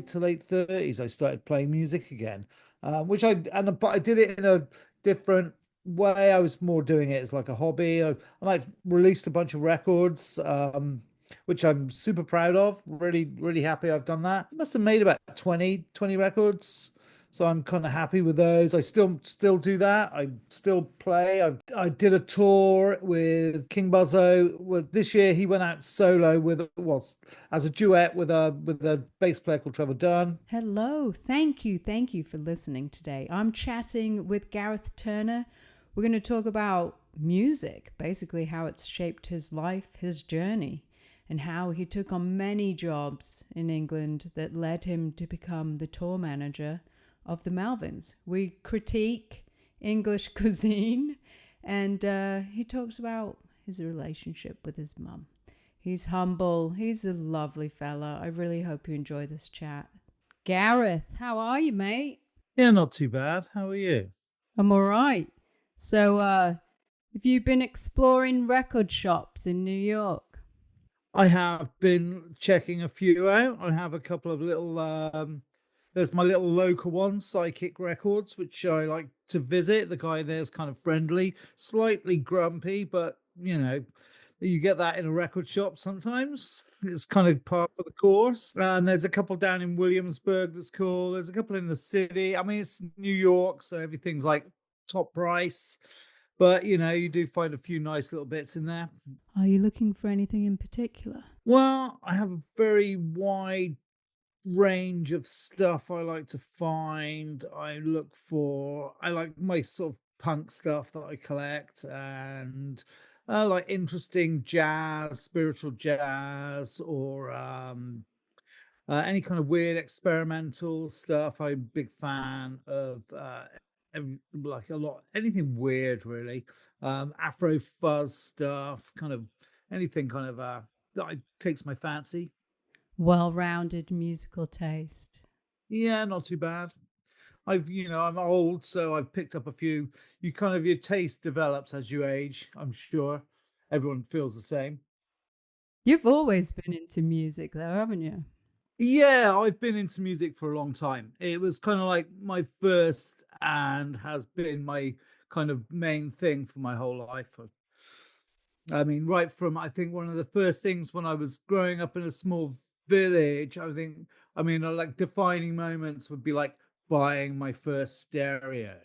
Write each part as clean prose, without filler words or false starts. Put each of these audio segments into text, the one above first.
mid to late 30s, I started playing music again, but I did it in a different way. I was more doing it as like a hobby. I like released a bunch of records, which I'm super proud of. Really, really happy I've done that. I must have made about 20 records. So I'm kind of happy with those. I still do that. I still play. I did a tour with King Buzzo. Well, this year he went out solo as a duet with a bass player called Trevor Dunn. Hello. Thank you for listening today. I'm chatting with Gareth Turner. We're going to talk about music, basically how it's shaped his life, his journey, and how he took on many jobs in England that led him to become the tour manager of the Melvins. We critique English cuisine, and he talks about his relationship with his mum. He's humble. He's a lovely fella. I really hope you enjoy this chat. Gareth, how are you, mate? Yeah, not too bad. How are you? I'm all right. So, have you been exploring record shops in New York? I have been checking a few out. I have a couple of little there's my little local one, Psychic Records, which I like to visit. The guy there's kind of friendly, slightly grumpy, but you get that in a record shop sometimes. It's kind of part of the course. And there's a couple down in Williamsburg that's cool. There's a couple in the city. I mean, it's New York, so everything's like top price. But you do find a few nice little bits in there. Are you looking for anything in particular? Well, I have a very wide range of stuff I like to find. I like my sort of punk stuff that I collect, and like interesting jazz, spiritual jazz, or any kind of weird experimental stuff. I'm a big fan of like a lot anything weird really. Afro fuzz stuff, kind of anything kind of that takes my fancy. Well-rounded musical taste. Yeah, not too bad. I'm old, so I've picked up a few. Your taste develops as you age, I'm sure. Everyone feels the same. You've always been into music, though, haven't you? Yeah, I've been into music for a long time. It was kind of like my first and has been my kind of main thing for my whole life. I mean, right from I think one of the first things when I was growing up in a small village, like defining moments would be like buying my first stereo,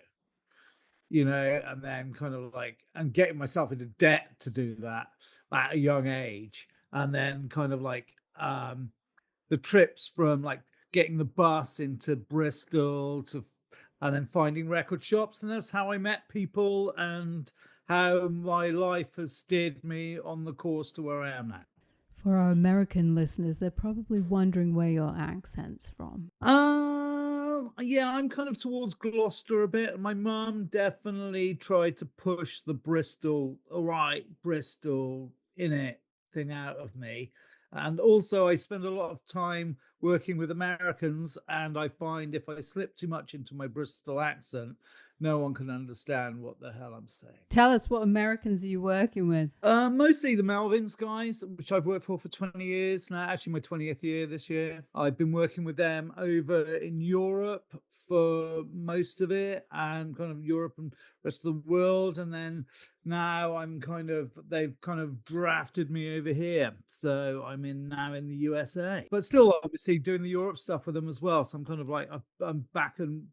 and then kind of like and getting myself into debt to do that at a young age. And then kind of like the trips from like getting the bus into Bristol to and then finding record shops. And that's how I met people and how my life has steered me on the course to where I am now. For our American listeners, they're probably wondering where your accent's from. Yeah, I'm kind of towards Gloucester a bit. My mum definitely tried to push the Bristol, all right, Bristol in it thing out of me. And also, I spend a lot of time working with Americans, and I find if I slip too much into my Bristol accent, no one can understand what the hell I'm saying. Tell us, what Americans are you working with? Mostly the Melvins guys, which I've worked for 20 years now. Actually, my 20th year this year. I've been working with them over in Europe for most of it, and kind of Europe and rest of the world. And then now they've kind of drafted me over here, so now in the USA. But still, obviously, doing the Europe stuff with them as well. So I'm kind of like I'm back and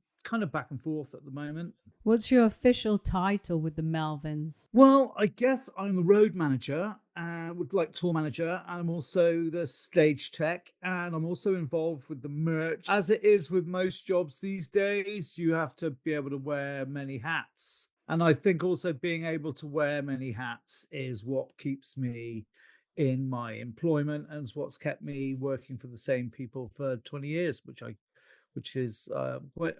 forth at the moment. What's your official title with the Melvins? Well, I guess I'm the road manager, would like tour manager, and I'm also the stage tech, and I'm also involved with the merch. As it is with most jobs these days, you have to be able to wear many hats. And I think also being able to wear many hats is what keeps me in my employment and is what's kept me working for the same people for 20 years, which is quite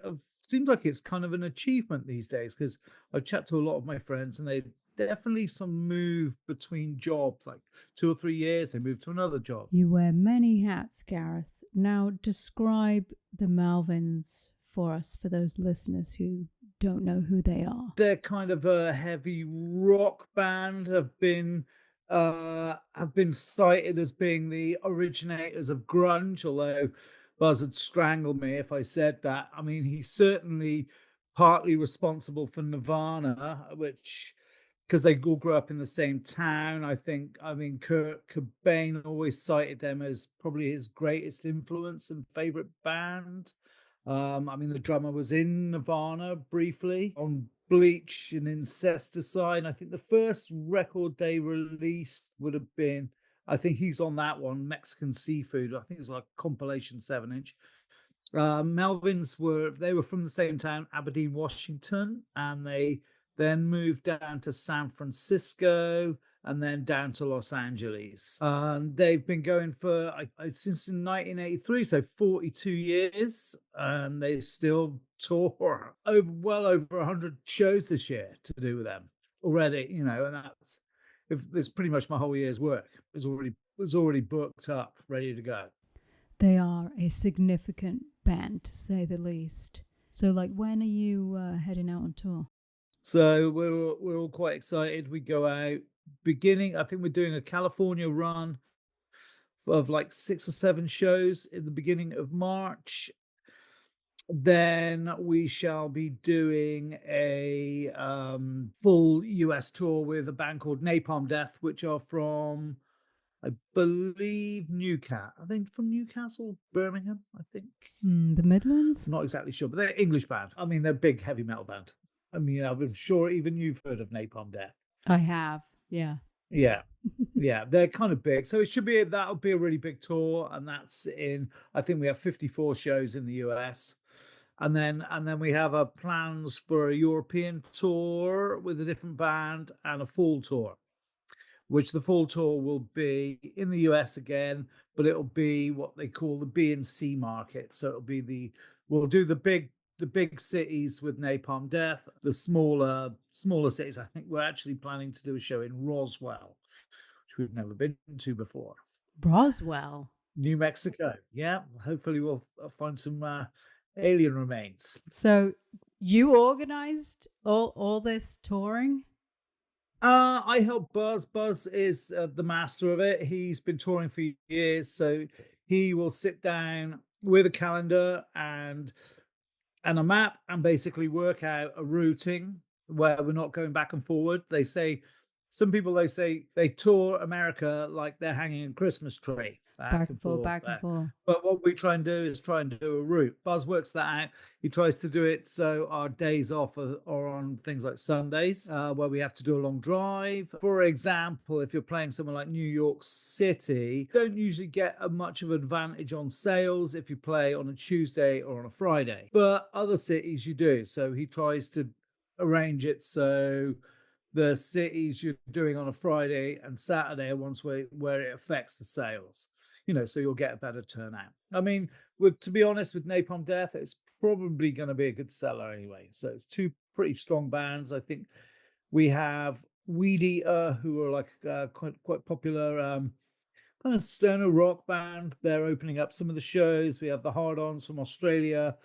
seems like it's kind of an achievement these days, because I've chat to a lot of my friends and they definitely some move between jobs, like 2 or 3 years they move to another job. You wear many hats, Gareth. Now describe the Melvins for us, for those listeners who don't know who they are. They're kind of a heavy rock band, have been cited as being the originators of grunge, although Buzz would strangle me if I said that. I mean, he's certainly partly responsible for Nirvana, which because they all grew up in the same town. I mean, Kurt Cobain always cited them as probably his greatest influence and favorite band. I mean, the drummer was in Nirvana briefly on Bleach and Incesticide. I think the first record they released would have been, I think he's on that one, Mexican Seafood. I think it's like compilation 7 inch. Melvins were from the same town, Aberdeen, Washington, and they then moved down to San Francisco and then down to Los Angeles. They've been going for since 1983, so 42 years, and they still tour over well over 100 shows this year to do with them already. And that's if there's pretty much my whole year's work is already booked up, ready to go. They are a significant band, to say the least. So, like, when are you heading out on tour? So we're all quite excited. We go out beginning. I think we're doing a California run of like 6 or 7 shows in the beginning of March. Then we shall be doing a full US tour with a band called Napalm Death, which are from, I believe, Newcastle. I think from Newcastle, Birmingham. I think. The Midlands? I'm not exactly sure, but they're English band. I mean, they're a big heavy metal band. I mean, I'm sure even you've heard of Napalm Death. I have, yeah. Yeah. Yeah, they're kind of big. So that'll be a really big tour. And I think we have 54 shows in the US. And then we have plans for a European tour with a different band and a fall tour, which the fall tour will be in the US again, but it'll be what they call the B and C market. So we'll do the big cities with Napalm Death. The smaller cities, I think we're actually planning to do a show in Roswell, which we've never been to before. Roswell. New Mexico. Yeah, hopefully we'll find some alien remains. So you organized all this touring? I help Buzz. Buzz is the master of it. He's been touring for years, so he will sit down with a calendar and a map and basically work out a routing where we're not going back and forward. Some people say they tour America like they're hanging a Christmas tree Back and forth, back and forth. But what we try and do is a route. Buzz works that out. He tries to do it so our days off are on things like Sundays, where we have to do a long drive. For example, if you're playing somewhere like New York City, you don't usually get much of an advantage on sales if you play on a Tuesday or on a Friday. But other cities you do. So he tries to arrange it so the cities you're doing on a Friday and Saturday are ones where it affects the sales. So you'll get a better turnout. I mean, to be honest, with Napalm Death, it's probably going to be a good seller anyway. So it's two pretty strong bands. I think we have Weed Eater, who are like quite popular kind of stoner rock band. They're opening up some of the shows. We have the Hard-Ons from Australia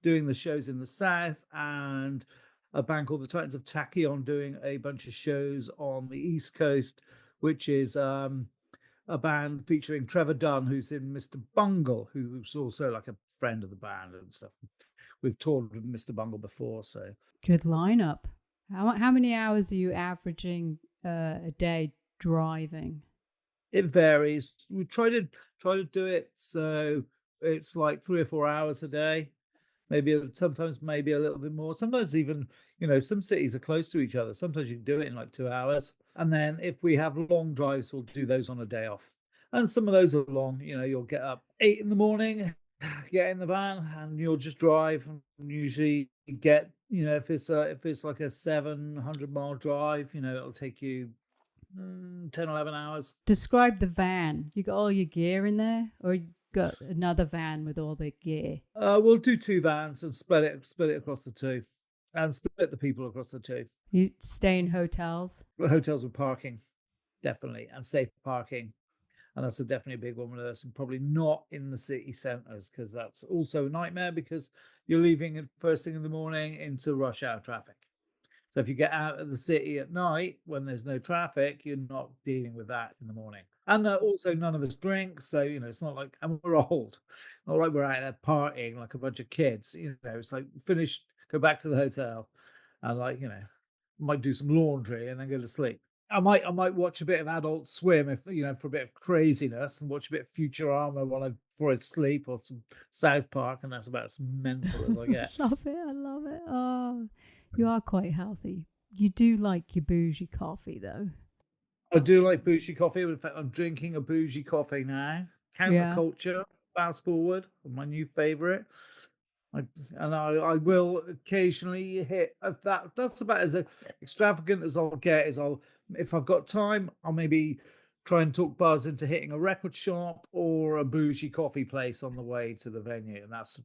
doing the shows in the south, and a band called the Titans of Tachyon doing a bunch of shows on the East Coast, which is a band featuring Trevor Dunn, who's in Mr. Bungle, who's also like a friend of the band and stuff. We've toured with Mr. Bungle before, so good lineup. How many hours are you averaging a day driving? It varies. We try to do it so it's like 3 or 4 hours a day. Sometimes maybe a little bit more. Sometimes even, some cities are close to each other. Sometimes you can do it in like 2 hours. And then if we have long drives, we'll do those on a day off. And some of those are long. You'll get up 8 in the morning, get in the van, and you'll just drive. And usually get, if it's like a 700-mile drive, it'll take you 10, 11 hours. Describe the van. You got all your gear in there, or you got another van with all the gear? We'll do 2 vans and split it across the 2, and split the people across the 2. You stay in hotels? Hotels with parking, definitely, and safe parking, and that's definitely a big one with us. And probably not in the city centres, because that's also a nightmare, because you're leaving at first thing in the morning into rush hour traffic. So if you get out of the city at night when there's no traffic, you're not dealing with that in the morning. And also, none of us drink, so it's not like, and we're old, not like we're out there partying like a bunch of kids. It's like finish, go back to the hotel, and might do some laundry and then go to sleep. I might watch a bit of Adult Swim if for a bit of craziness, and watch a bit of Futurama before I sleep, or some South Park, and that's about as mental as I get. Love it. I love it. Oh, you are quite healthy. You do like your bougie coffee, though. I do like bougie coffee. In fact, I'm drinking a bougie coffee now. Yeah. Counterculture, fast forward, my new favorite. I, I will occasionally hit that. That's about as extravagant as I'll get. If I've got time, I'll maybe try and talk Buzz into hitting a record shop or a bougie coffee place on the way to the venue, and that's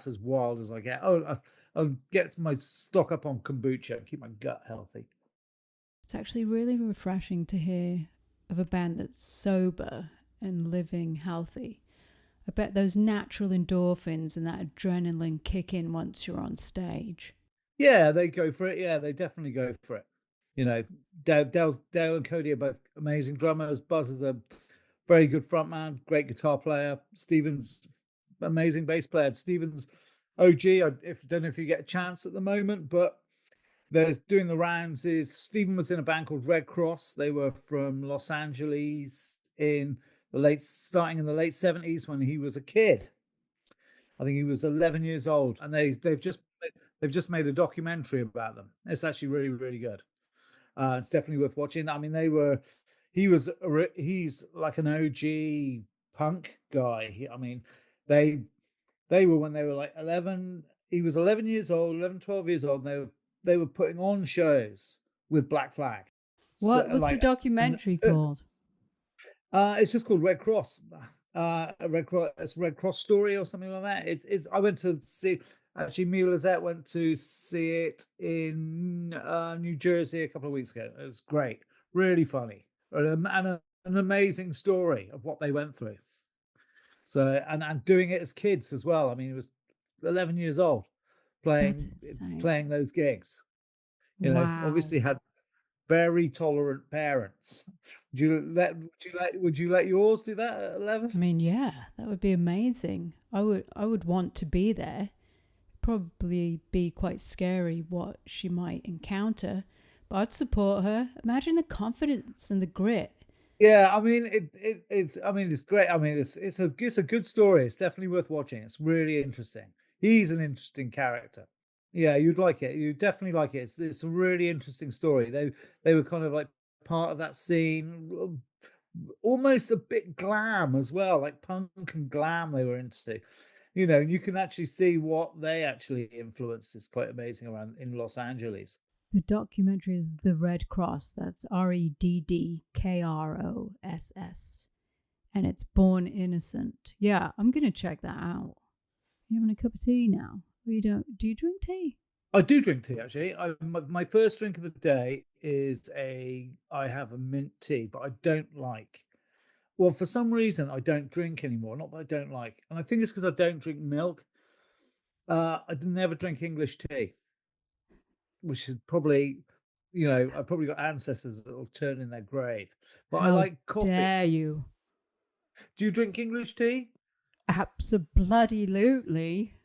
as wild as I get. I'll get my stock up on kombucha and keep my gut healthy. It's actually really refreshing to hear of a band that's sober and living healthy. I bet those natural endorphins and that adrenaline kick in once you're on stage. Yeah, they go for it. Yeah, they definitely go for it. You know, Dale and Cody are both amazing drummers. Buzz is a very good frontman, great guitar player. Steven's amazing bass player. Steven's OG. Don't know if you get a chance at the moment, but there's doing the rounds. Is Steven was in a band called Red Cross. They were from Los Angeles starting in the late 70s when he was a kid. I think he was 11 years old, and they've just made a documentary about them. It's actually really, really good. It's definitely worth watching. I mean, he's like an OG punk guy. I mean, they they were when they were like 11. He was 11 years old, 11, 12 years old. And they were putting on shows with Black Flag. So What was the and documentary called? it's just called Red Cross. Red Cross. It's Red Cross story or something like that. It's. I went to see. Actually, me and Lizette went to see it in New Jersey a couple of weeks ago. It was great, really funny, an amazing story of what they went through. So and doing it as kids as well. I mean, it was 11 years old That's playing insane. playing those gigs. Wow. Obviously had very tolerant parents. Would you let yours do that at 11? I mean, yeah, that would be amazing. I would want to be there. Probably be quite scary what she might encounter, but I'd support her. Imagine the confidence and the grit. Yeah, I mean it's great. I mean it's a good story. It's definitely worth watching. It's really interesting. He's an interesting character. Yeah, you'd like it. You'd definitely like it. It's a really interesting story. They were kind of like part of that scene, almost a bit glam as well, like punk and glam they were into. You can actually see what they actually influenced. It's quite amazing around in Los Angeles. The documentary is The Red Cross. That's REDDKROSS. And it's Born Innocent. Yeah, I'm going to check that out. You having a cup of tea now? Or you don't? Do you drink tea? I do drink tea actually. My first drink of the day I have a mint tea, but I don't like. Well, for some reason I don't drink anymore. Not that I don't like, and I think it's because I don't drink milk. I never drink English tea, which is probably, I probably got ancestors that will turn in their grave. But I How like coffee. dare you? Do you drink English tea? Absolutely.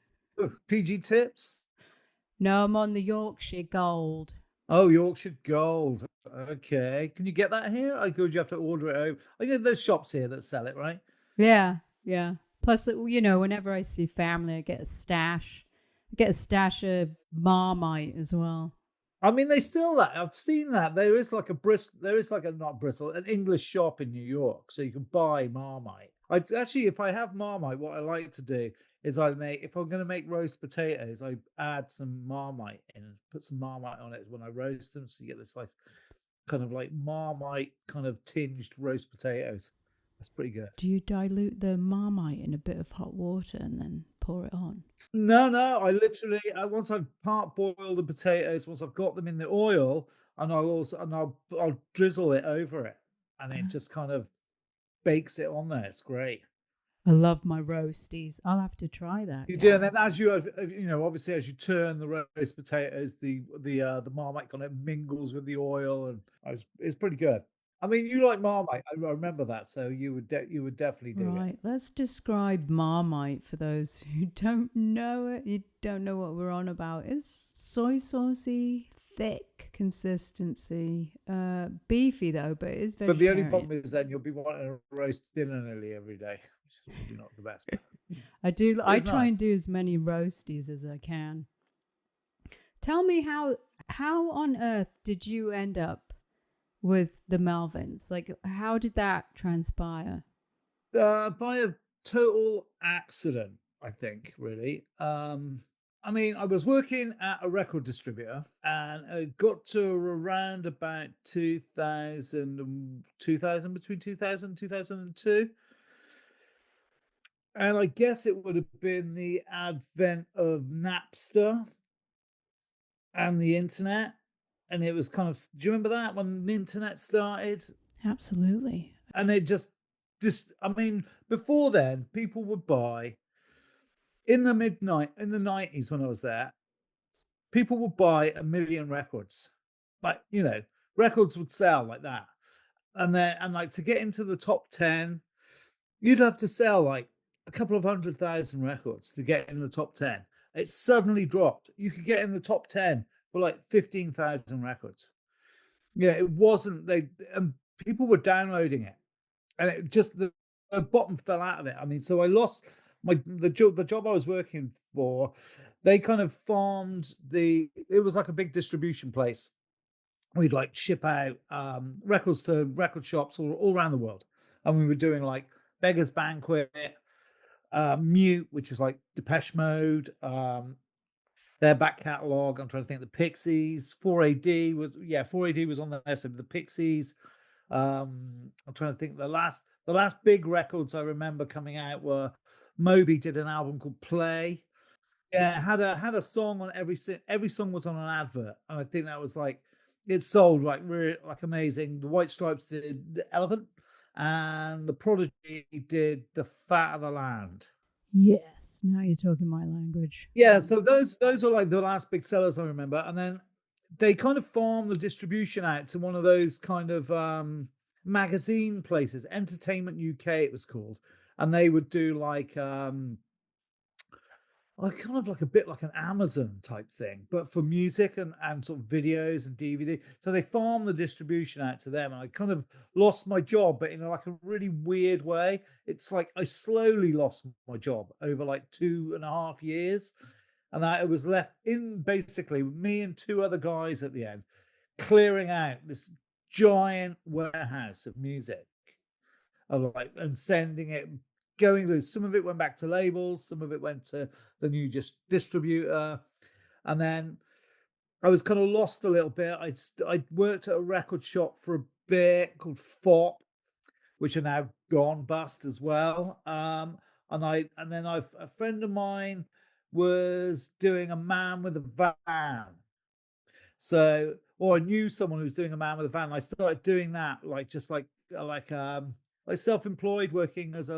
PG tips? No, I'm on the Yorkshire Gold. Oh, Yorkshire Gold. Okay. Can you get that here? I could you have to order it over. I think there's shops here that sell it, right? Yeah, yeah. Plus, whenever I see family, I get a stash. I get a stash of Marmite as well. I mean, they still that. I've seen that. There is like a not Bristol, an English shop in New York, so you can buy Marmite. I actually, if I have Marmite, what I like to do is if I'm going to make roast potatoes, I add some Marmite in and put some Marmite on it when I roast them, so you get this like kind of like Marmite kind of tinged roast potatoes. That's pretty good. Do you dilute the Marmite in a bit of hot water and then pour it on? No, no, I literally once I've part boiled the potatoes, once I've got them in the oil, and I'll drizzle it over it, and it Uh, just kind of bakes it on there. It's great. I love my roasties. I'll have to try that, You do, and Gareth. then as obviously as you turn the roast potatoes, the Marmite kind of mingles with the oil, and it's pretty good. I mean, you like Marmite, I remember that, so you would definitely dig it. Right, let's describe Marmite for those who don't know it. You don't know what we're on about. It's soy saucy, thick consistency. Beefy though, but it is But the only vegetarian. problem is then you'll be wanting a roast dinner nearly every day, which is probably not the best, but I do. I it's try and nice. do as many roasties as I can. Tell me how on earth did you end up with the Melvins? Like, how did that transpire? By a total accident, I think, really. I mean, I was working at a record distributor and I got to around about 2000 between 2000 and 2002. And I guess it would have been the advent of Napster and the internet. And it was kind of, do you remember that when the internet started? Absolutely. And it just, I mean, before then, people would buy in the midnight in the 90s when I was there, people would buy a million records. Like, records would sell like that. And like to get into the top 10, you'd have to sell like a couple of 100,000 records to get in the top 10. It suddenly dropped. You could get in the top 10 for like 15,000 records. Yeah, it wasn't they and people were downloading it, and it just the bottom fell out of it. I mean, so I lost the job I was working for. They kind of farmed it was like a big distribution place. We'd like ship out records to record shops all around the world, and we were doing like Beggars Banquet, Mute, which was like Depeche Mode, their back catalogue. I'm trying to think. The Pixies, 4AD was 4AD was on there. So the Pixies. I'm trying to think. The last big records I remember coming out were Moby did an album called Play. Yeah, it had a song on every song was on an advert, and I think that was like it sold like really like amazing. The White Stripes did the Elephant, and the Prodigy did the Fat of the Land. Yes, now you're talking my language. Yeah, so those were like the last big sellers I remember, and then they kind of farmed the distribution out to one of those kind of magazine places, Entertainment UK it was called, and they would do like kind of like a bit like an Amazon type thing, but for music and sort of videos and DVD. So they farm the distribution out to them, and I kind of lost my job, but in like a really weird way. It's like I slowly lost my job over like 2.5 years, and I was left in basically me and two other guys at the end, clearing out this giant warehouse of music, of like and sending it going through. Some of it went back to labels, some of it went to the new just distributor, and then I was kind of lost a little bit. I worked at a record shop for a bit called FOP, which are now gone bust as well. And then a friend of mine was doing a man with a van. So, or I knew someone who was doing a man with a van. And I started doing that, like just like self-employed, working as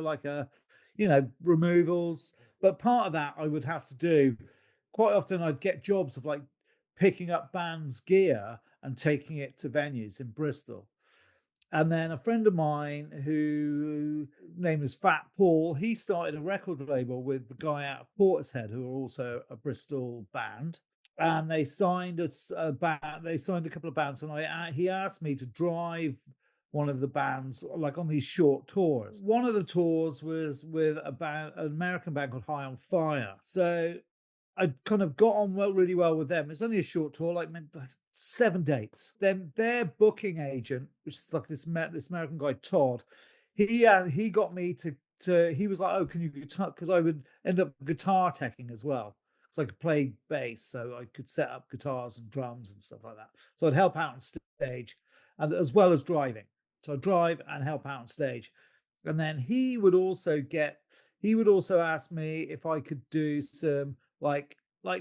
removals. But part of that I would have to do. Quite often, I'd get jobs of like picking up bands' gear and taking it to venues in Bristol. And then a friend of mine who name is Fat Paul, he started a record label with the guy out of Portishead, who are also a Bristol band. And they signed a band. They signed a couple of bands, and he asked me to drive one of the bands like on these short tours. One of the tours was with an American band called High on Fire. So I kind of got on really well with them. It's only a short tour, like 7 dates. Then their booking agent, which is like this American guy Todd, he got me to he was like, oh, can you guitar? Because I would end up guitar teching as well. So I could play bass, so I could set up guitars and drums and stuff like that. So I'd help out on stage, and as well as driving. So I'd drive and help out on stage, and then he would also ask me if I could do some like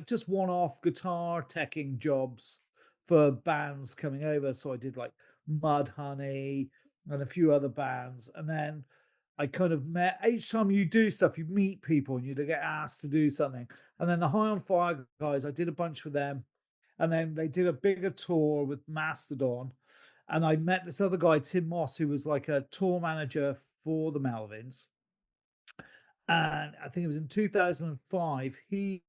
just one-off guitar teching jobs for bands coming over. So I did like Mudhoney and a few other bands, and then I kind of met each time you do stuff, you meet people and you get asked to do something. And then the High on Fire guys, I did a bunch with them. And then they did a bigger tour with Mastodon. And I met this other guy, Tim Moss, who was like a tour manager for the Melvins. And I think it was in 2005, he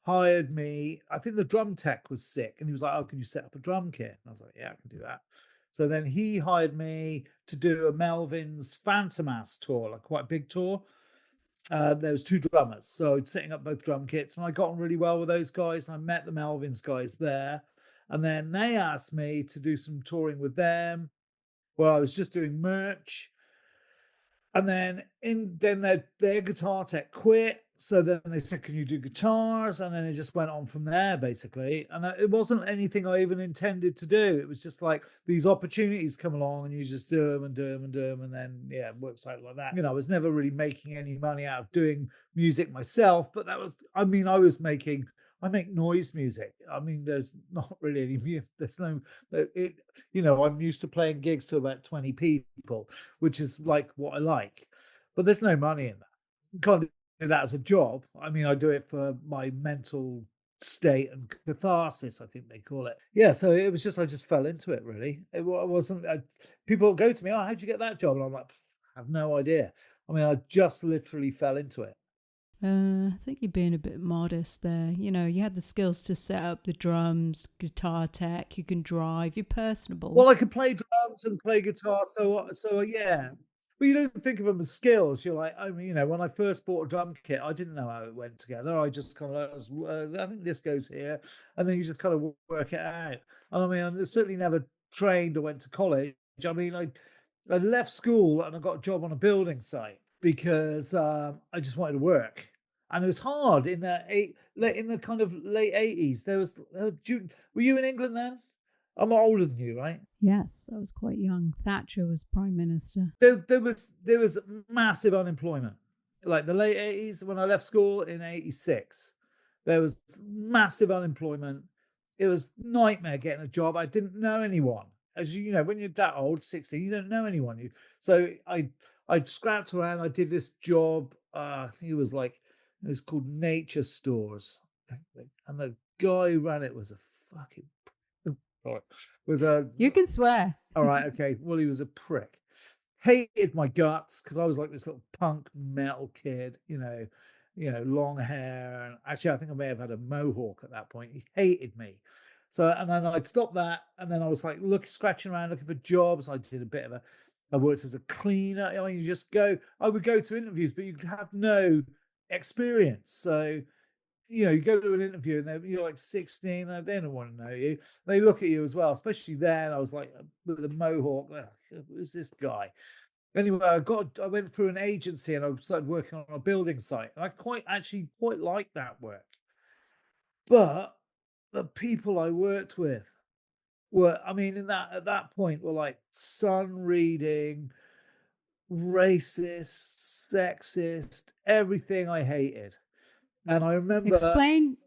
hired me. I think the drum tech was sick, and he was like, "Oh, can you set up a drum kit?" And I was like, "Yeah, I can do that." So then he hired me to do a Melvins Phantom Ass tour, like quite a big tour. There was two drummers, so setting up both drum kits, and I got on really well with those guys. And I met the Melvins guys there, and then they asked me to do some touring with them. Well, I was just doing merch, and then their guitar tech quit. So then they said, "Can you do guitars?" And then it just went on from there, basically. And it wasn't anything I even intended to do. It was just like these opportunities come along, and you just do them and do them and do them, and then yeah, it works out like that. I was never really making any money out of doing music myself, but that was, I mean, I make noise music. I mean, there's not really any, there's no, it, I'm used to playing gigs to about 20 people, which is like what I like, but there's no money in that. You can't do that as a job. I mean, I do it for my mental state and catharsis, I think they call it. Yeah, so it was just, I just fell into it really. Wasn't, people go to me, "Oh, how'd you get that job?" And I'm like, I have no idea. I mean, I just literally fell into it. I think you're being a bit modest there. You had the skills to set up the drums, guitar tech, you can drive, you're personable. Well, I could play drums and play guitar, so yeah. But you don't think of them as skills. You're like, I mean, when I first bought a drum kit, I didn't know how it went together. I just kind of, I think this goes here, and then you just kind of work it out. And I mean, I certainly never trained or went to college. I mean, I left school and I got a job on a building site because I just wanted to work, and it was hard in the kind of late 80s. Were you in England then? I'm older than you, right? Yes, I was quite young. Thatcher was prime minister. There was massive unemployment. Like the late 80s, when I left school in 86, there was massive unemployment. It was nightmare getting a job. I didn't know anyone. As you know, when you're that old, 16, you don't know anyone. So I scrapped around. I did this job. I think it was called Nature Stores, and the guy who ran it was a fucking right. Was a You can swear. All right, okay. Well, he was a prick. Hated my guts because I was like this little punk metal kid, long hair. And actually, I think I may have had a mohawk at that point. He hated me. So, and then I'd stop that, and then I was like, scratching around looking for jobs. I did a bit of I worked as a cleaner. I would go to interviews, but you'd have no experience. So you go to an interview and you're like 16, and they don't want to know you. They look at you as well, especially then. I was like with a mohawk. Who's this guy? Anyway, I went through an agency and I started working on a building site, and I quite liked that work. But the people I worked with I mean, at that point, were like sun reading, racist, sexist, everything I hated. And I remember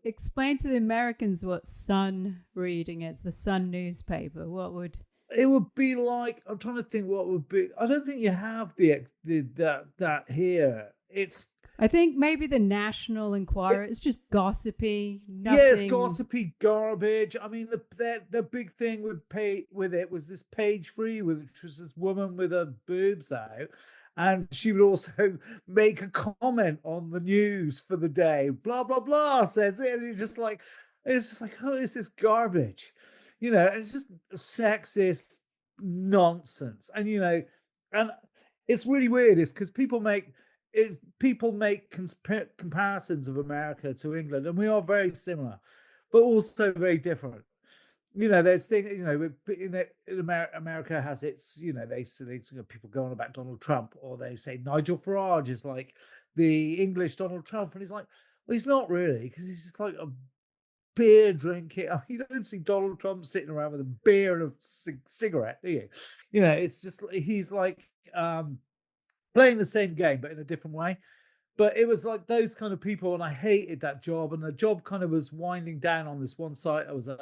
Explain to the Americans what Sun reading is, the Sun newspaper. What would it would be like, I'm trying to think what would be. I don't think you have that here. I think maybe the National Enquirer. It's just gossipy, Yes, nothing. gossipy garbage. I mean, the big thing with it was this page three, which was this woman with her boobs out, and she would also make a comment on the news for the day. Blah blah blah says it, and it's just like, oh, is this garbage? And it's just sexist nonsense, and it's really weird. It's because people make comparisons of America to England, and we are very similar, but also very different. There's things. In America has its. They say people go on about Donald Trump, or they say Nigel Farage is like the English Donald Trump, and he's like, well, he's not really, because he's just like a beer drinking. You don't see Donald Trump sitting around with a beer and a cigarette, do you? It's just he's like playing the same game, but in a different way. But it was like those kind of people, and I hated that job. And the job kind of was winding down on this one site I was at,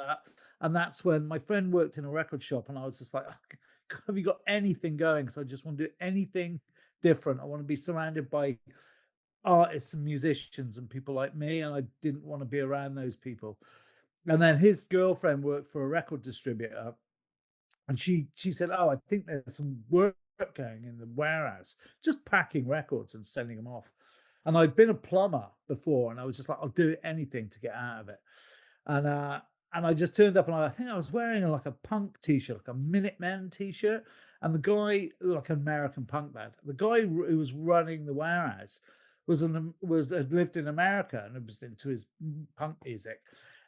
and that's when my friend worked in a record shop, and I was just like, oh, have you got anything going? Because I just want to do anything different. I want to be surrounded by artists and musicians and people like me, and I didn't want to be around those people. And then his girlfriend worked for a record distributor, and she said, "Oh, I think there's some work going in the warehouse, just packing records and sending them off." And I'd been a plumber before, and I was just like, "I'll do anything to get out of it." And and I just turned up, and I think I was wearing like a punk t-shirt, like a Minutemen t-shirt. And the guy, like an American punk band, the guy who was running the warehouse was had lived in America and was into his punk music.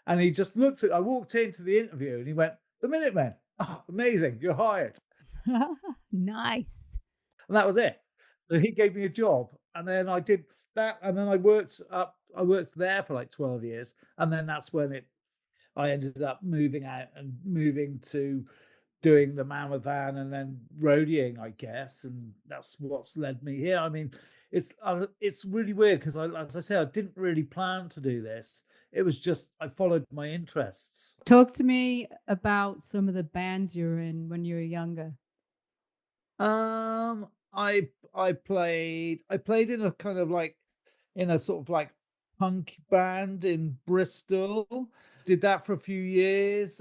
And he just looked at. I walked into the interview, and he went, "The Minutemen, oh, amazing, you're hired." Nice. And that was it. So he gave me a job, and then I did that, and then I worked there for like 12 years, and then that's when it I ended up moving out and moving to doing the Mammoth Van and then roadieing, I guess, and that's what's led me here. I mean, it's really weird because as I said, I didn't really plan to do this. It was just I followed my interests. Talk to me about some of the bands you were in when you were younger. I played in a kind of like in a sort of like punk band in Bristol. Did that for a few years.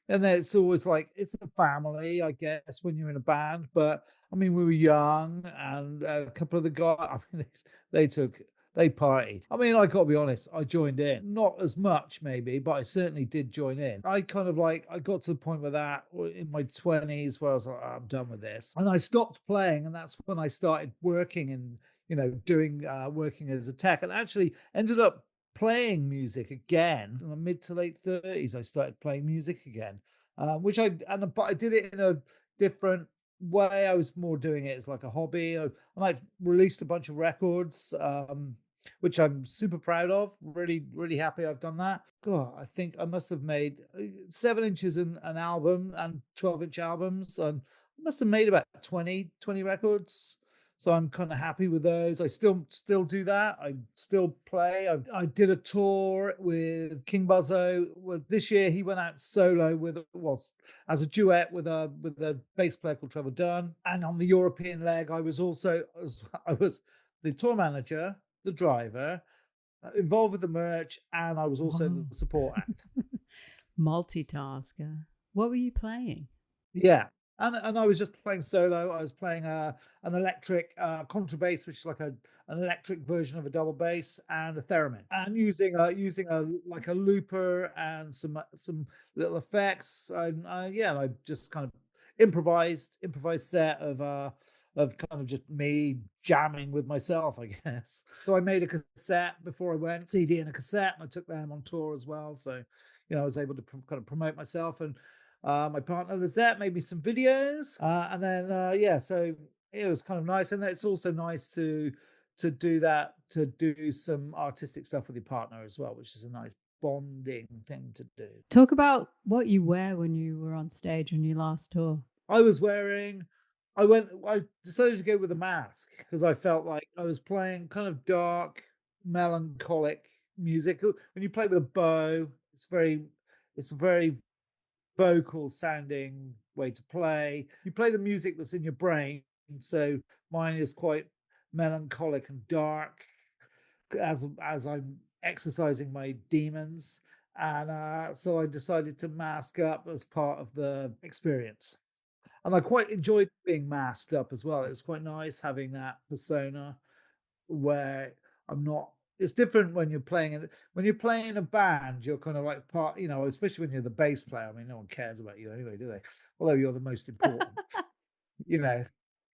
And then it's always like it's a family, I guess, when you're in a band. But I mean, we were young, and a couple of the guys, I mean, they took they partied. I mean, I got to be honest, I joined in, not as much maybe, but I certainly did join in. I kind of like I got to the point with that in my 20s where I was like, "Oh, I'm done with this," and I stopped playing, and that's when I started working and doing working as a tech, and actually ended up playing music again in my mid to late 30s. I started playing music again, which but I did it in a different way. I was more doing it as like a hobby. I released a bunch of records, which I'm super proud of. Really, really happy I've done that. God, I think I must have made 7 inches in an album and 12-inch albums. And I must have made about 20 records. So I'm kind of happy with those. I still do that. I still play. I did a tour with King Buzzo. Well, this year he went out solo as a duet with a bass player called Trevor Dunn. And on the European leg, I was the tour manager, the driver, involved with the merch, and I was also Wow. the support act. Multitasker. What were you playing? Yeah. And I was just playing solo. I was playing an electric contrabass, which is like an electric version of a double bass, and a theremin, and using a like a looper and some little effects. Yeah, I just kind of improvised set of kind of just me jamming with myself, I guess. So I made a cassette before I went, CD and a cassette, and I took them on tour as well. So I was able to kind of promote myself. And my partner Lizette made me some videos, and then yeah, so it was kind of nice. And it's also nice to do some artistic stuff with your partner as well, which is a nice bonding thing to do. Talk about what you wear when you were on stage on your last tour. I was wearing. I decided to go with a mask because I felt like I was playing kind of dark, melancholic music. When you play with a bow, it's a very vocal sounding way to play. You play the music that's in your brain. So mine is quite melancholic and dark as I'm exercising my demons. And so I decided to mask up as part of the experience. And I quite enjoyed being masked up as well. It was quite nice having that persona where I'm not. It's different when you're playing in a band. You're kind of like part, especially when you're the bass player. I mean, no one cares about you anyway, do they? Although you're the most important, you know,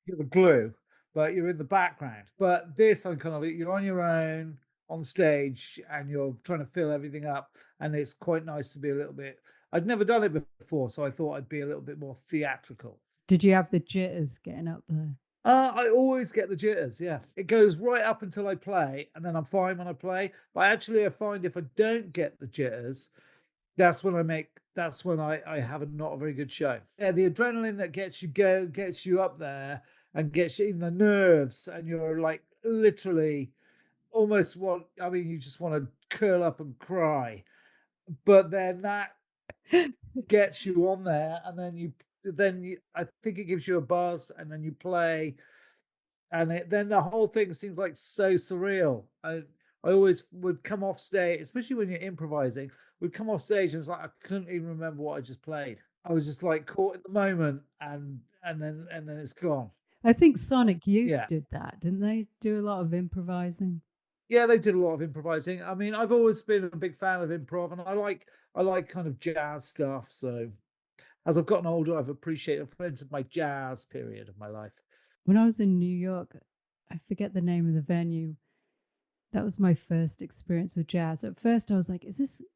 you're the glue, but you're in the background. But this, I'm kind of you're on your own on stage and you're trying to fill everything up, and it's quite nice to be a little bit. I'd never done it before, so I thought I'd be a little bit more theatrical. Did you have the jitters getting up there? I always get the jitters. Yeah, it goes right up until I play, and then I'm fine when I play. But actually, I find if I don't get the jitters, That's when I have not a very good show. Yeah, the adrenaline that gets you up there and gets you in the nerves, and you're like literally almost what I mean. You just want to curl up and cry, but then that gets you on there, and then I think it gives you a buzz, and then you play. and then the whole thing seems like so surreal. I always would come off stage, especially when you're improvising, would come off stage and it's like I couldn't even remember what I just played. I was just like caught in the moment, and then it's gone. I think Sonic Youth Yeah. did that, didn't they? Do a lot of improvising. Yeah, they did a lot of improvising. I mean, I've always been a big fan of improv, and I like kind of jazz stuff. So as I've gotten older, I've entered my jazz period of my life. When I was in New York, I forget the name of the venue. That was my first experience with jazz. At first, I was like,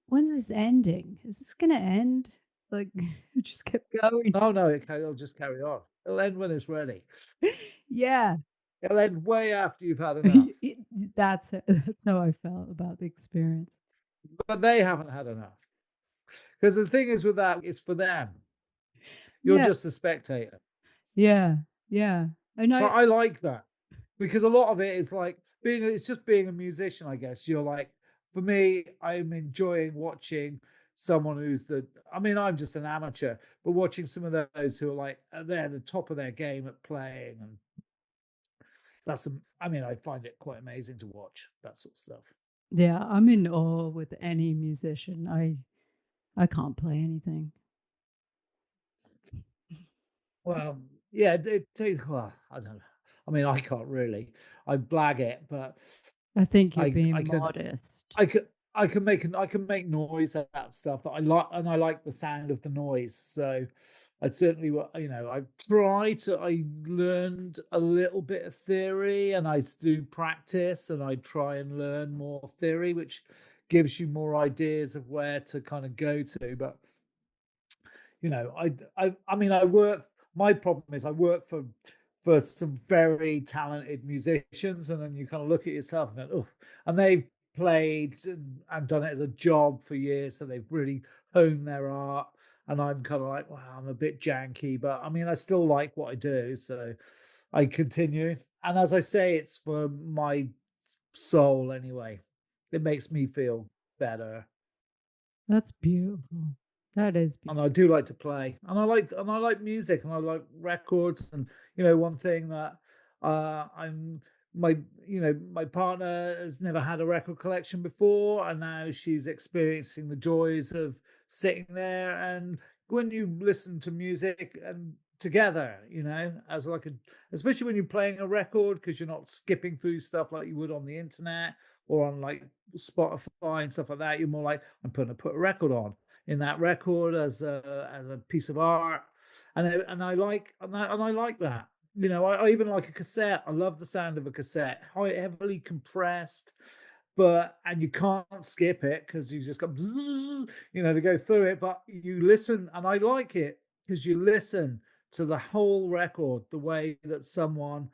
when's this ending? Is this going to end? Like, it just kept going. Oh no, it'll just carry on. It'll end when it's ready. Yeah. It'll end way after you've had enough. That's it. That's how I felt about the experience. But they haven't had enough. Because the thing is with that, it's for them. You're Yeah. just a spectator. Yeah. Yeah. And But I, I like that because a lot of it is like it's just being a musician, I guess. You're like, for me, I'm enjoying watching someone I mean, I'm just an amateur, but watching some of those who are like, they're the top of their game at playing. And I mean, I find it quite amazing to watch that sort of stuff. yeah, I'm in awe with any musician. I can't play anything. Well, yeah, well, I don't know. I mean, I can't really. I blag it, but I think you're I being can modest. I could I can make noise out of stuff that I like, and I like the sound of the noise. So I'd certainly, I learned a little bit of theory, and I do practice, and I try and learn more theory, which gives you more ideas of where to kind of go to. But I mean, I work. My problem is I work for some very talented musicians, and then you kind of look at yourself and go, oh, and they've played and done it as a job for years, so they've really honed their art. And I'm kind of like, wow, I'm a bit janky, but I mean, I still like what I do, so I continue. And as I say, it's for my soul anyway. It makes me feel better. That's beautiful. That is And beautiful. I do like to play, and I like music, and I like records. And one thing that I'm my my partner has never had a record collection before, and now she's experiencing the joys of sitting there. And when you listen to music and together, as like especially when you're playing a record, because you're not skipping through stuff like you would on the internet or on like Spotify and stuff like that. You're more like, I'm putting to put a record on in that record as a piece of art, and I like that. I even like a cassette. I love the sound of a cassette, high, heavily compressed, and you can't skip it because you just got to go through it. But you listen, and I like it because you listen to the whole record the way that someone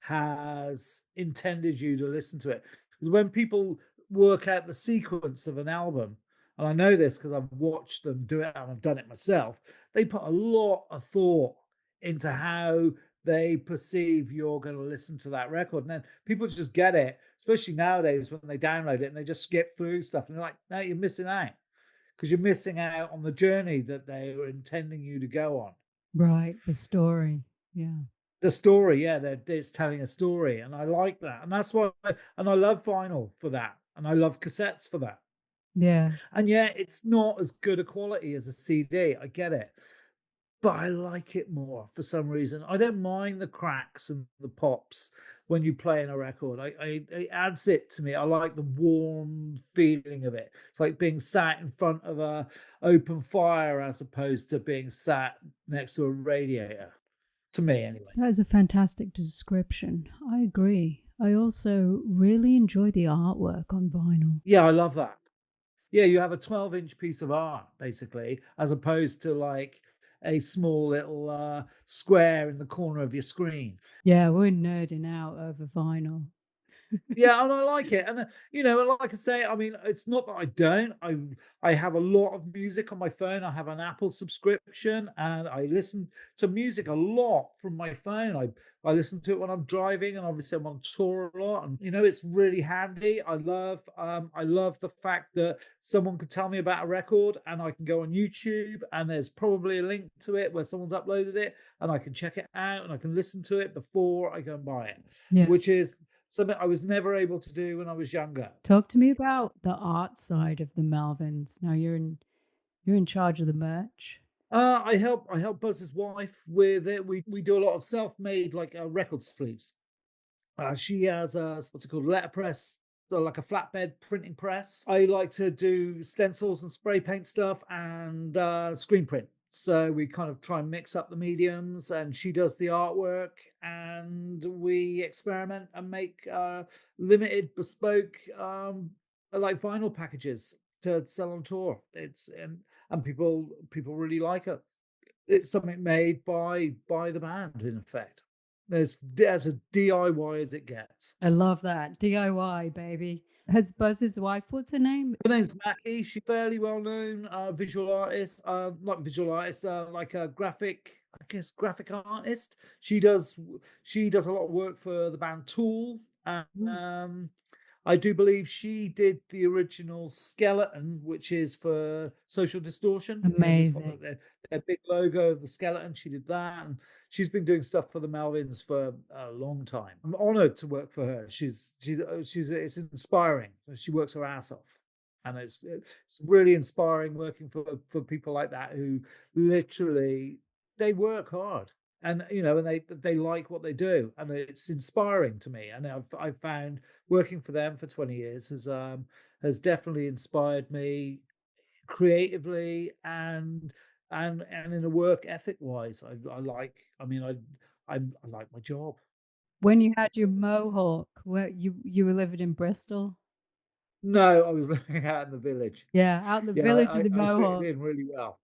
has intended you to listen to it. Because when people work out the sequence of an album, and I know this because I've watched them do it and I've done it myself, they put a lot of thought into how they perceive you're going to listen to that record. And then people just get it, especially nowadays when they download it and they just skip through stuff. And they're like, no, you're missing out because you're missing out on the journey that they were intending you to go on. Right. The story. Yeah. The story, yeah, it's telling a story, and I like that, and that's why. And I love vinyl for that, and I love cassettes for that. Yeah. And yeah, it's not as good a quality as a CD. I get it, but I like it more for some reason. I don't mind the cracks and the pops when you play in a record. It adds it to me. I like the warm feeling of it. It's like being sat in front of a open fire as opposed to being sat next to a radiator. To me, anyway. That is a fantastic description. I agree. I also really enjoy the artwork on vinyl. Yeah, I love that. Yeah, you have a 12-inch piece of art, basically, as opposed to like a small little square in the corner of your screen. Yeah, we're nerding out over vinyl. Yeah, and I like it, and, like I say, I mean, it's not that I don't. I have a lot of music on my phone. I have an Apple subscription, and I listen to music a lot from my phone. I listen to it when I'm driving, and obviously I'm on tour a lot, and it's really handy. I love the fact that someone could tell me about a record, and I can go on YouTube, and there's probably a link to it where someone's uploaded it, and I can check it out, and I can listen to it before I go and buy it, Yeah. which is something I was never able to do when I was younger. Talk to me about the art side of the Melvins. Now you're in charge of the merch. I help Buzz's wife with it. We do a lot of self-made like record sleeves. She has a what's it called, letterpress, so like a flatbed printing press. I like to do stencils and spray paint stuff and screen print. So we kind of try and mix up the mediums, and she does the artwork, and we experiment and make limited, bespoke, like vinyl packages to sell on tour. And people really like it. It's something made by the band, in effect. There's as a DIY as it gets. I love that. DIY, baby. Has Buzz's wife, what's her name? Her name's Mackie. She's fairly well known visual artist, not visual artist, like a graphic artist. She does a lot of work for the band Tool. Ooh, I do believe she did the original skeleton, which is for Social Distortion. It's got amazing. their big logo of the skeleton. She did that, and she's been doing stuff for the Melvins for a long time. I'm honoured to work for her. She's it's inspiring. She works her ass off, and it's really inspiring working for people like that who literally they work hard. And and they like what they do, and it's inspiring to me. And I've found working for them for 20 years has definitely inspired me creatively and in a work ethic wise. I like. I mean, I like my job. When you had your mohawk, where you were living in Bristol? No, I was living out in the village. Yeah, out in the Yeah, village with the I fitted mohawk. in really well.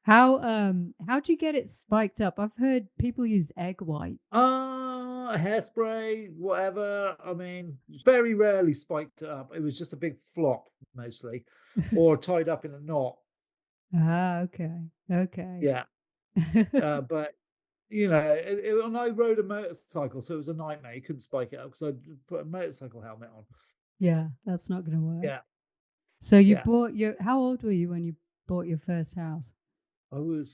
How'd you get it spiked up? I've heard people use egg white. Hairspray, whatever. I mean, very rarely spiked it up. It was just a big flop mostly, or tied up in a knot. Ah, okay. Okay. Yeah, but and I rode a motorcycle, so it was a nightmare. You couldn't spike it up because I put a motorcycle helmet on. Yeah, that's not gonna work. Yeah, So you yeah. bought your how old were you when you bought your first house? I would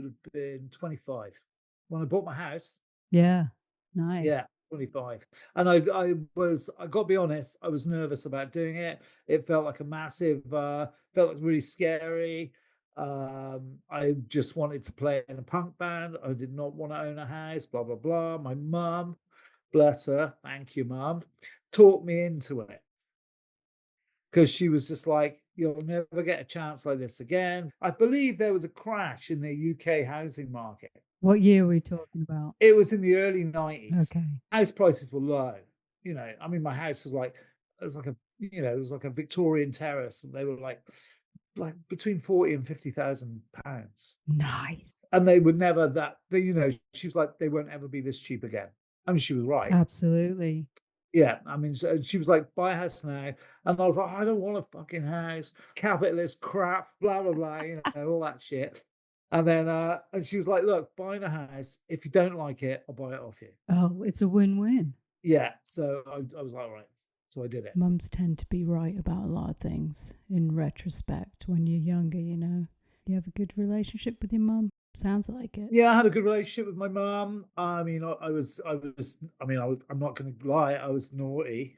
have been 25 when I bought my house. Yeah. Yeah, Nice. 25. And I got to be honest, I was nervous about doing it. It felt like a massive, felt like really scary. I just wanted to play in a punk band. I did not want to own a house, blah, blah, blah. My mum, bless her, thank you, mum, talked me into it because she was just like, you'll never get a chance like this again. I believe there was a crash in the UK housing market. What year were we talking about? It was in the early 90s. Okay. House prices were low. I mean, my house was like it was like a Victorian terrace, and they were like between 40 and 50,000 pounds. Nice. And they would never she was like, they won't ever be this cheap again. I mean, she was right. Absolutely. Yeah, I mean, so she was like, buy a house now. And I was like, I don't want a fucking house, capitalist crap, blah, blah, blah, all that shit. And then, and she was like, look, buying a house, if you don't like it, I'll buy it off you. Oh, it's a win-win. Yeah. So I was like, all right. So I did it. Mums tend to be right about a lot of things in retrospect when you're younger, you know. You have a good relationship with your mum? Sounds like it. Yeah, I had a good relationship with my mum. I mean, I'm not going to lie, I was naughty.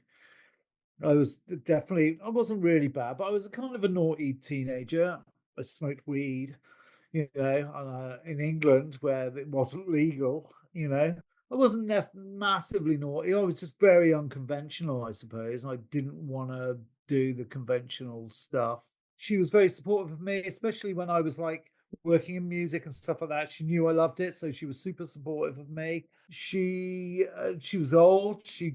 I wasn't really bad, but I was kind of a naughty teenager. I smoked weed. In England where it wasn't legal. I wasn't massively naughty. I was just very unconventional, I suppose. I didn't want to do the conventional stuff. She was very supportive of me, especially when I was like working in music and stuff like that. She knew I loved it, so she was super supportive of me. She was old. She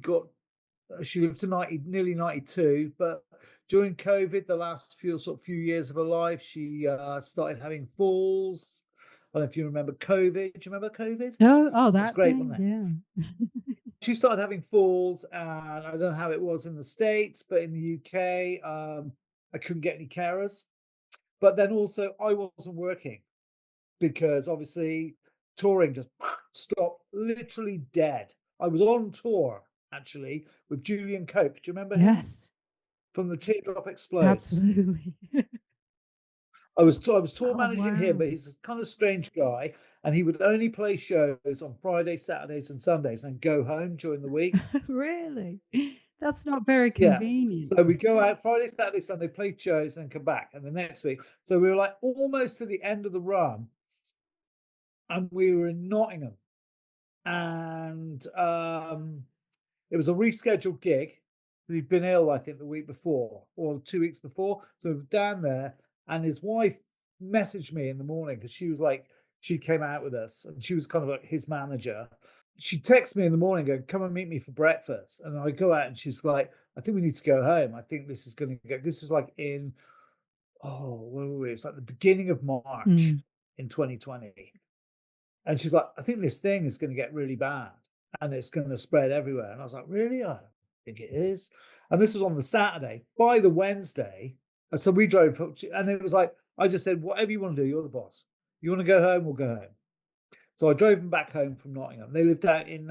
lived to 90, nearly 92, but during COVID, the last few years of her life, she started having falls. don't know if you remember COVID. Do you remember COVID? It Oh, was that great, thing? wasn't it? Yeah. She started having falls, and I don't know how it was in the States, but in the UK, I couldn't get any carers. But then also, I wasn't working because obviously touring just stopped, literally dead. I was on tour actually with Julian Cope. Do you remember him Yes, from the Teardrop Explodes? absolutely. I was tour Oh, managing him, wow. but he's a kind of strange guy, and he would only play shows on Fridays, Saturdays, and Sundays, and go home during the week. Really? That's not very Yeah. convenient. So we go out Friday, Saturday, Sunday, play shows, and then come back, and the next week. So we were like almost to the end of the run, and we were in Nottingham, and it was a rescheduled gig. He'd been ill, I think, the week before or 2 weeks before. So we were down there, and his wife messaged me in the morning because she was like, she came out with us, and she was kind of like his manager. She texted me in the morning, going, "Come and meet me for breakfast." And I go out, and she's like, "I think we need to go home. I think this is going to go." This was like in, oh, where were we? It's like the beginning of March Mm, in 2020. And she's like, "I think this thing is going to get really bad and it's going to spread everywhere." And I was like, "Really? I don't think it is." And this was on the Saturday. By the Wednesday, so we drove, and it was like, I just said, "Whatever you want to do, you're the boss. You want to go home, we'll go home." So I drove them back home from Nottingham. They lived out in,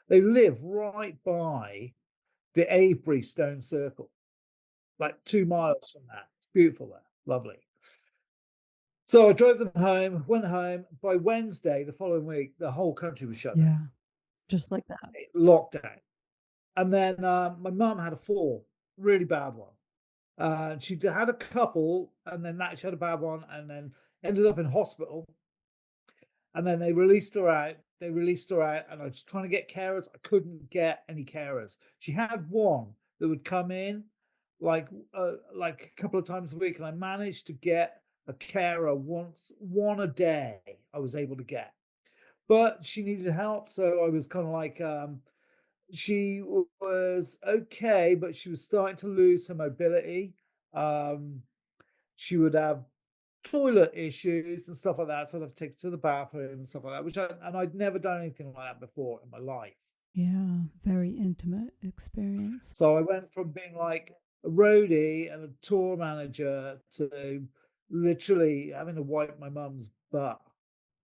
they live right by the Avebury Stone Circle, like 2 miles from that. It's beautiful there, lovely. So I drove them home, went home. By Wednesday, the following week, the whole country was shut down, yeah, just like that. lockdown. And then my mum had a fall, really bad one. She had a couple, and then that she had a bad one, and then ended up in hospital. And then they released her out. They released her out, and I was trying to get carers. I couldn't get any carers. She had one that would come in, like a couple of times a week, and I managed to get a carer one a day. I was able to get, but she needed help, so I was kind of like, she was okay, but she was starting to lose her mobility. Um, she would have toilet issues and stuff like that. So I'd have to take her to the bathroom and stuff like that, and I'd never done anything like that before in my life. Yeah, very intimate experience. So I went from being like a roadie and a tour manager to literally having to wipe my mum's butt.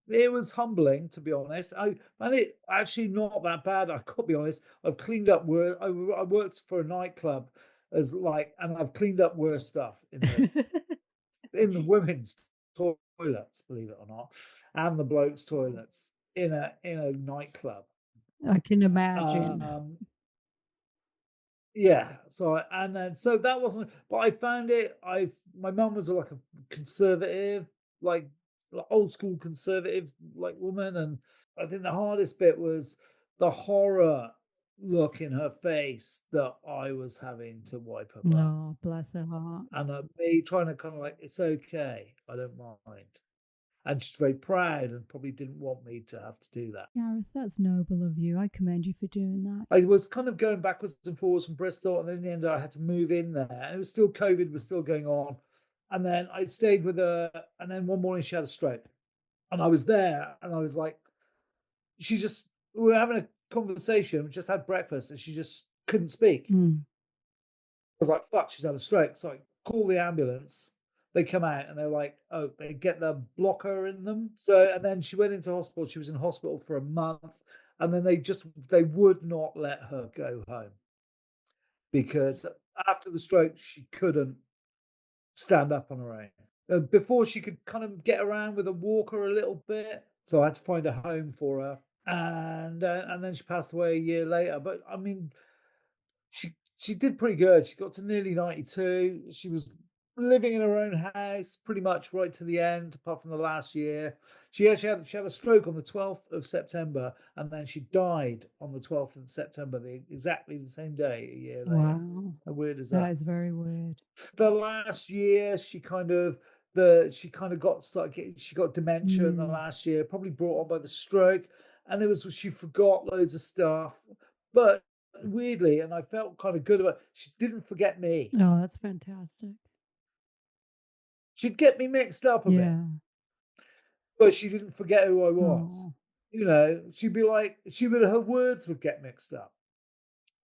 It was humbling, to be honest. I found it actually not that bad. I could be honest. I've cleaned up worse. I worked for a nightclub as like, and I've cleaned up worse stuff in the women's toilets, believe it or not, and the blokes' toilets in a nightclub. I can imagine. Um, yeah. And then so that wasn't. But I found it. My mum was like a conservative, like old school conservative like woman, and I think the hardest bit was the horror look in her face that I was having to wipe her butt, Oh, bless her heart. and me trying to kind of like, "It's okay, I don't mind." And she's very proud and probably didn't want me to have to do that. Gareth, that's noble of you. I commend you for doing that. I was kind of going backwards and forwards from Bristol, and then in the end, I had to move in there. And it was still COVID was still going on, and then I stayed with her. And then one morning, she had a stroke, and I was there, and I was like, she just we were having a conversation. We just had breakfast, and she just couldn't speak. Mm. I was like, "Fuck, she's had a stroke." So I call the ambulance. They come out and they're like, "Oh, they get the blocker in them." So and then she went into hospital. She was in hospital for a month, and then they would not let her go home because after the stroke she couldn't stand up on her own. Before she could kind of get around with a walker a little bit, so I had to find a home for her, and then she passed away a year later. But I mean, she did pretty good. She got to nearly 92. She was living in her own house pretty much right to the end, apart from the last year. She had a stroke on the 12th of September, and then she died on the 12th of September, exactly the same day a year later. Wow. How weird is That that? is very weird. The last year, she kind of she got dementia in the Mm. last year, probably brought on by the stroke, and it was she forgot loads of stuff, but weirdly, and I felt kind of good about it, she didn't forget me. Oh, that's fantastic. She'd get me mixed up a bit, Yeah. but she didn't forget who I was. Oh. You know, she'd be like, her words would get mixed up.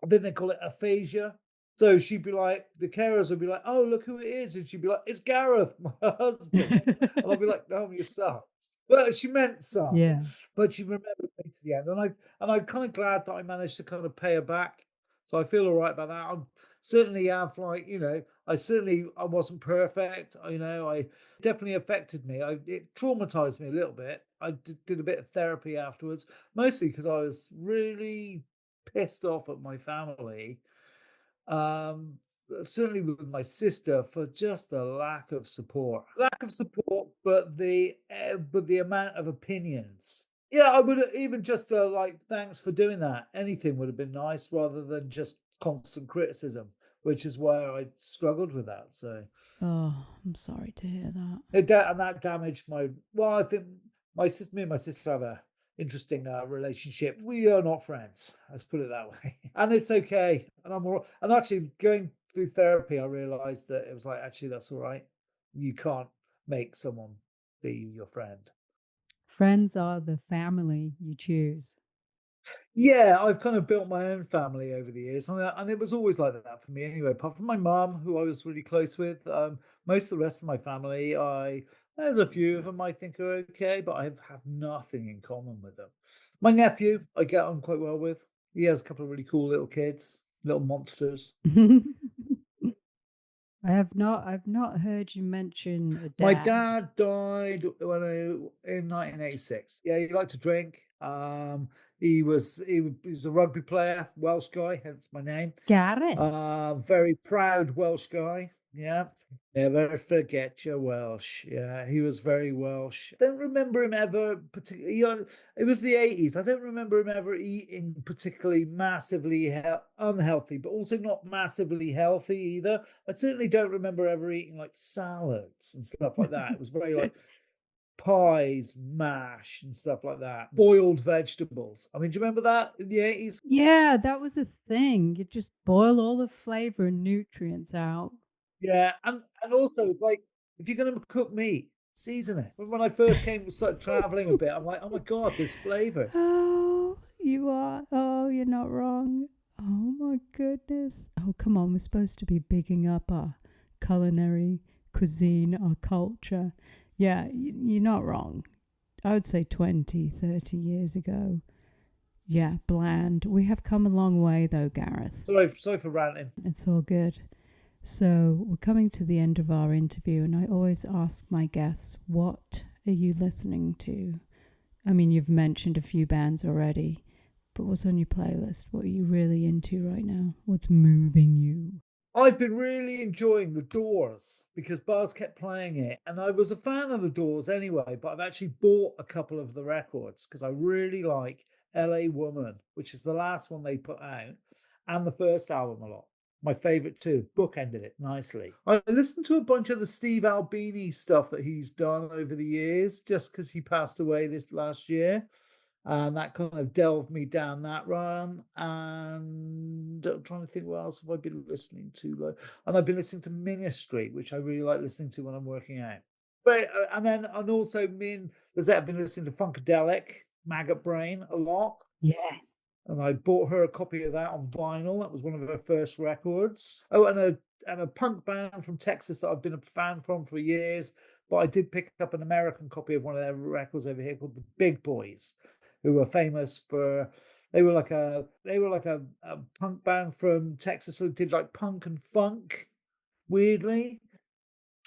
I think they call it aphasia. So she'd be like, the carers would be like, "Oh, look who it is," and she'd be like, "It's Gareth, my husband," and I'll be like, "No, I'm your son." But she meant son, Yeah. but she remembered me to the end, and I'm kind of glad that I managed to kind of pay her back. So I feel all right about that. I certainly have, like, you know, I wasn't perfect. You know, I definitely affected me. It traumatized me a little bit. I did a bit of therapy afterwards, mostly because I was really pissed off at my family, um, certainly with my sister, for just the lack of support. Lack of support, but the amount of opinions. Yeah, I would even just like, thanks for doing that. Anything would have been nice rather than just constant criticism, which is where I struggled with that. So Oh, I'm sorry to hear that. and that damaged my. Well, I think me and my sister have a interesting relationship. We are not friends. Let's put it that way, and it's okay. And I'm all. And actually, going through therapy, I realised that it was like, actually, that's all right. You can't make someone be your friend. Friends are the family you choose. Yeah, I've kind of built my own family over the years, and it was always like that for me anyway. Apart from my mum, who I was really close with, most of the rest of my family, there's a few of them I think are okay, but I have nothing in common with them. My nephew, I get on quite well with. He has a couple of really cool little kids, little monsters. I've not heard you mention a My dad. dad died in 1986. Yeah, he liked to drink. He was a rugby player, Welsh guy, hence my name. Gareth. Very proud Welsh guy. Yeah. Never forget your Welsh. Yeah, he was very Welsh. Don't remember him ever particularly. You know, it was the 80s. I don't remember him ever eating particularly massively unhealthy, but also not massively healthy either. I certainly don't remember ever eating like salads and stuff like that. It was very like pies, mash, and stuff like that. Boiled vegetables. I mean, do you remember that in the 80s? Yeah, that was a thing. You just boil all the flavor and nutrients out. Yeah, and also it's like, if you're gonna cook meat, season it. When I first started traveling a bit, I'm like, oh my God, there's flavors. Oh, you are. Oh, you're not wrong. Oh my goodness. Oh, come on. We're supposed to be bigging up our culinary cuisine, our culture. Yeah, you're not wrong. I would say 20, 30 years ago. Yeah, bland. We have come a long way though, Gareth. Sorry for ranting. It's all good. So, we're coming to the end of our interview, and I always ask my guests, what are you listening to? I mean, you've mentioned a few bands already, but what's on your playlist? What are you really into right now? What's moving you? I've been really enjoying The Doors because Buzz kept playing it, and I was a fan of The Doors anyway, but I've actually bought a couple of the records because I really like LA Woman, which is the last one they put out, and the first album a lot. My favorite too. Bookended it nicely. I listened to a bunch of the Steve Albini stuff that he's done over the years, just because he passed away this last year. And that kind of delved me down that run. And I'm trying to think, what else have I been listening to? And I've been listening to Ministry, which I really like listening to when I'm working out. But and also me and Lizette have been listening to Funkadelic, Maggot Brain a lot. Yes. And I bought her a copy of that on vinyl. That was one of her first records. Oh, and a punk band from Texas that I've been a fan from for years. But I did pick up an American copy of one of their records over here called the Big Boys, who were famous for. They were like a punk band from Texas who did like punk and funk, weirdly.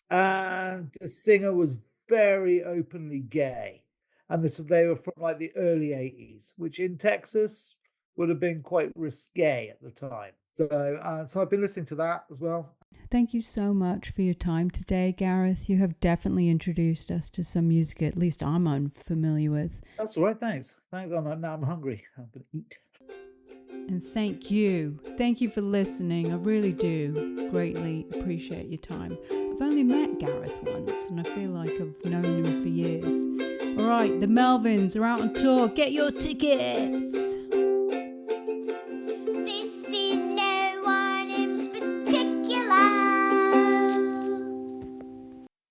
And the singer was very openly gay. And they were from like the early 80s, which in Texas would have been quite risque at the time. So I've been listening to that as well. Thank you so much for your time today, Gareth. You have definitely introduced us to some music at least I'm unfamiliar with. That's all right. Thanks. Thanks. Now I'm hungry. I'm going to eat. And thank you. Thank you for listening. I really do greatly appreciate your time. I've only met Gareth once, and I feel like I've known him for years. All right, the Melvins are out on tour. Get your tickets.